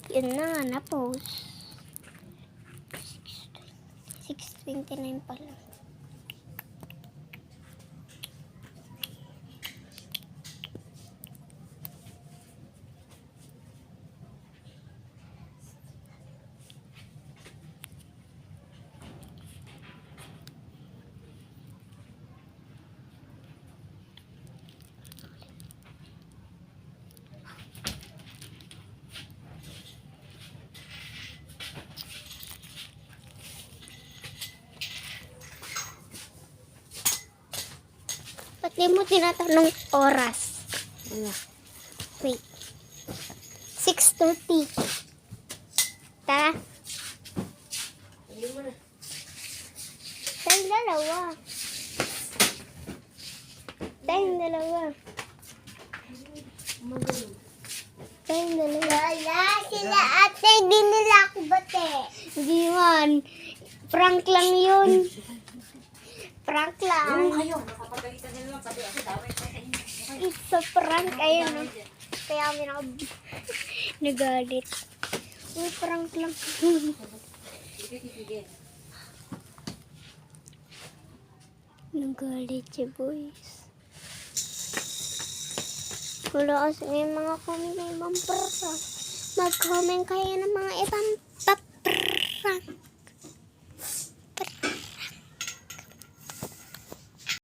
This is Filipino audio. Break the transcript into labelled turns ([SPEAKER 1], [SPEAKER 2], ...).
[SPEAKER 1] Yun na nga, na-post. 6:29 pa lang. Ba't di mo tinatanong oras?
[SPEAKER 2] Ano?
[SPEAKER 1] Wait. 6:30. Tara.
[SPEAKER 2] Hindi mo na.
[SPEAKER 1] Tayong dalawa. Tayong dalawa.
[SPEAKER 2] Magaling.
[SPEAKER 1] Tayong dalawa.
[SPEAKER 3] Wala sila ate, hindi nila ako bate.
[SPEAKER 1] Hindi man. Prank lang yun. Prank lang.
[SPEAKER 2] Kayo, nakapagalitan nila lang. Sabi ako, daway pa kayo.
[SPEAKER 1] It's a prank. Ayun, no? Kaya kami nagalit. Uy, prank lang.
[SPEAKER 2] Sige.
[SPEAKER 1] Nagalit siya, boys. Wala kasi may mga comment na ibang prank. Mag-comment kayo ng mga ibang prank.